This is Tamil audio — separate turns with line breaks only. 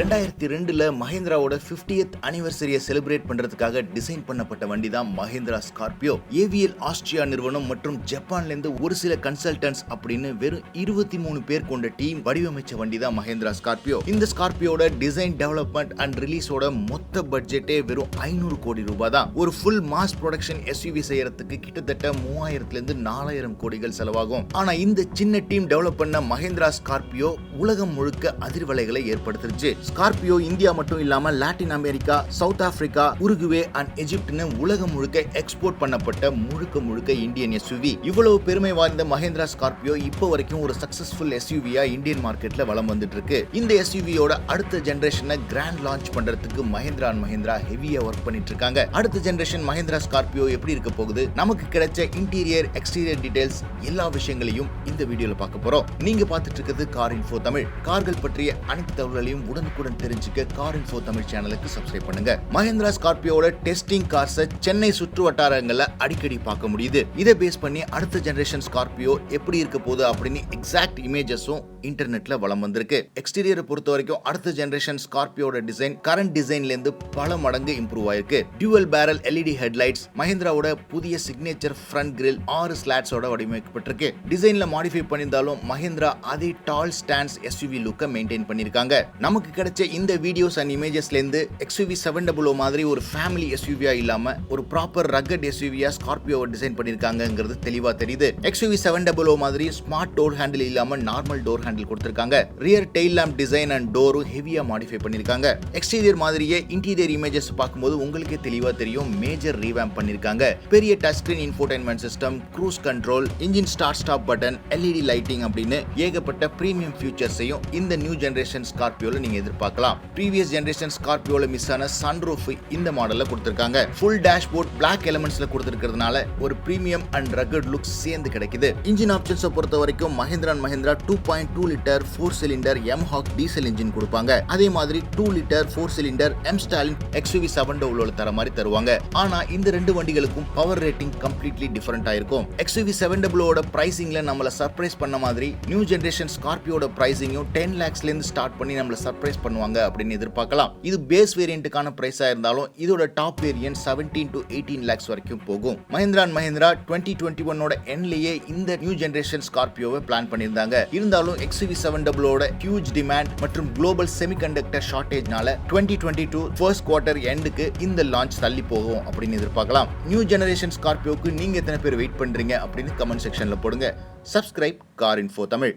2002ல மஹிந்திராவோட 50th அனிவர்சரியை செலிப்ரேட் பண்றதுக்காக டிசைன் பண்ணப்பட்ட வண்டி தான் மஹிந்திரா ஸ்கார்பியோ. AVL ஆஸ்ட்ரியா நிறுவனம் மற்றும் ஜப்பான்ல இருந்து ஒரு சில கன்சல்டன்ட்ஸ் அப்படின்னு வெறும் 23 பேர் கொண்ட டீம் வடிவமைச்ச வண்டி தான் மஹிந்திரா ஸ்கார்பியோ. இந்த ஸ்கார்பியோட டிசைன், டெவலப்மெண்ட் அண்ட் ரிலீஸோட மொத்த பட்ஜெட்டே வெறும் 500 கோடி ரூபாய் தான். ஒரு ஃபுல் மாஸ் ப்ரொடக்ஷன் SUV செய்யறதுக்கு கிட்டத்தட்ட 3000 இருந்து 4000 கோடிகள் செலவாகும். ஆனா இந்த சின்ன டீம் டெவலப் பண்ண மஹிந்திரா ஸ்கார்பியோ உலகம் முழுக்க அதிர்வலைகளை ஏற்படுத்திருச்சு. ஸ்கார்பியோ இந்தியா மட்டும் இல்லாம Latin America, South Africa, Uruguay and எஜிப்ட்னு உலகம் முழுக்க எக்ஸ்போர்ட் பண்ணப்பட்ட முழுக்க இந்தியன் SUV. இவ்வளவு பெருமை வாய்ந்த மஹிந்திரா ஸ்கார்பியோ இப்போ வரைக்கும் ஒரு சக்சஸ்ஃபுல் SUV-யா இந்தியன் மார்க்கெட்ல வலம் வந்துட்டு இருக்கு. இந்த SUV-யோட அடுத்த ஜெனரேஷனை கிராண்ட் லான்ச் பண்றதுக்கு மஹிந்திரா அண்ட் மஹிந்திரா ஹெவியா ஒர்க் பண்ணிட்டு இருக்காங்க. அடுத்த ஜெனரேஷன் மஹிந்திரா ஸ்கார்பியோ எப்படி இருக்க போகுது, நமக்கு கிடைச்ச இன்டீரியர், எக்ஸ்டீரியர் டீடைல்ஸ் எல்லா விஷயங்களையும் இந்த வீடியோல பார்க்க போறோம். நீங்க பார்த்துட்டு இருக்கிறது கார் இன்ஃபோ தமிழ். கார்கள் பற்றிய அனைத்து தகவல்களையும் உடனுக்குடன் தெரிஞ்சுக்க கார் இன்ஃபோ தமிழ் சேனலுக்கு சப்ஸ்கிரைப் பண்ணுங்க. மஹிந்திரா ஸ்கார்பியோட டெஸ்டிங் கார்ஸை சென்னை சுற்று வட்டாரங்கள்ல அடிக்கடி பார்க்க முடியுது. இதை பேஸ் பண்ணி அடுத்த ஜெனரேஷன் ஸ்கார்பியோ எப்படி இருக்க போகுது அப்படின்னு எக்ஸாக்ட் இமேஜஸும் இன்டர்நெட்ல வலம் வந்திருக்கு. எக்ஸ்டீரியரை பொறுத்த வரைக்கும் அடுத்த ஜெனரேஷன் ஸ்கார்பியோட டிசைன் கரண்ட் டிசைன்ல இருந்து பல மடங்கு இம்ப்ரூவ் ஆயிருக்கு. டியூவல் பேரல் LED ஹெட்லைட்ஸ், மஹிந்திராவோட புதிய சிக்னேச்சர் ஃப்ரண்ட் கிரில் 6 ஸ்லாட்ஸோட வடிவமைக்கப்பட்டிருக்கு. டிசைன்ல மாடிஃபை பண்ணியிருந்தாலும் மஹிந்திரா அதே டால் ஸ்டாண்ட்ஸ் SUV லுக்கை மெயின்டைன் பண்ணிருக்காங்க. நமக்கு கிடைச்ச இந்த வீடியோஸ் அண்ட் இமேஜஸ்ல இருந்து XUV 700 மாதிரி ஒரு ஃபேமிலி SUV-யா இல்லாம ஒரு ப்ராப்பர் ரக்கட் SUV-யா ஸ்கார்பியோவை டிசைன் பண்ணிருக்காங்கங்கிறது தெளிவா தெரியுது. XUV 700 மாதிரி ஸ்மார்ட் டோர் ஹேண்டில் இல்லாம நார்மல் டோர் ஹேண்டில் கொடுத்திருக்காங்க. Rear tail lamp design and டோரும் ஹெவியா மாடிஃபை பண்ணிருக்காங்க. எக்ஸ்டீரியர் மாதிரியே இன்டீரியர் இமேஜஸ் பார்க்கும்போது உங்களுக்கே தெளிவா தெரியும் மேஜர் ரீவாம்ப் பண்ணிருக்காங்க. பெரிய touch screen infotainment system, cruise control, engine start stop button, LED lighting அப்படின்னு ஏகப்பட்ட பிரீமியம் ஃபியூச்சர்ஸையும் இந்த நியூ ஜெனரேஷன் ஸ்கார்பியோல நீங்க எதிர்பார்க்கலாம். ப்ரீவியஸ் ஜெனரேஷன் ஸ்கார்பியோல மிஸ் ஆன சன்ரூஃப் இந்த மாடல்ல கொடுத்திருக்காங்க. ஃபுல் டேஷ்போர்ட் பிளாக் எலிமெண்ட்ஸ்ல கொடுத்திருக்கிறதுனால ஒரு பிரீமியம் அண்ட் ரக்கட் லுக் சேர்ந்து கிடைக்குது. இன்ஜின் ஆப்ஷன்ஸ் பொறுத்த வரைக்கும் Mahindra and Mahindra 2.2 litre 4 cylinder M-Hawk diesel engine கொடுப்பாங்க. அதே மாதிரி 2 லிட்டர் 4 சிலிண்டர் M-Stallion XUV 700 தர மாதிரி தருவாங்க. ஆனா இந்த ரெண்டு வண்டிகளுக்கும் பவர் ரேட்டிங் கம்ப்ளீட்லி டிஃபரெண்டா இருக்கும். XUV 700 பிரைசிங்ல நம்மள சர்ப்ரைஸ் பண்ண மாதிரி நியூ ஜெனரேஷன் ஸ்கார்பியோட பிரைசிங்கும் 10 lakhsல இருந்து ஸ்டார்ட் பண்ணி நம்மள சர்ப்ரைஸ் பண்ணுவாங்க அப்படின்னு எதிர்பார்க்கலாம். இது பேஸ் வேரியன்ட்டுக்கான பிரைஸா இருந்தாலும் இதோட டாப் வேரியன்ட் 17 to 18 lakhs வரைக்கும் போகும். மஹிந்திரா அண்ட் மஹிந்திரா 2021 எண்ட்லயே இந்த நியூ ஜெனரேஷன் ஸ்கார்பியோவை பிளான் பண்ணியிருந்தாங்க. இருந்தாலும் XUV 700 ஹியூஜ் டிமாண்ட் மற்றும் குளோபல் செமிகண்டக்டர் ஷார்டேஜ்னால 2022 ஃபர்ஸ்ட் குவார்ட்டர் எண்டுக்கு இந்த லான்ச் தள்ளி போகும் அப்படின்னு எதிர்பார்க்கலாம். நியூ ஜெனரேஷன் ஸ்கார்பியோக்கு நீங்க எத்தனை பேர் வெயிட் பண்றீங்க அப்படின்னு கமெண்ட் செக்ஷன்ல போடுங்க. Subscribe car info Tamil.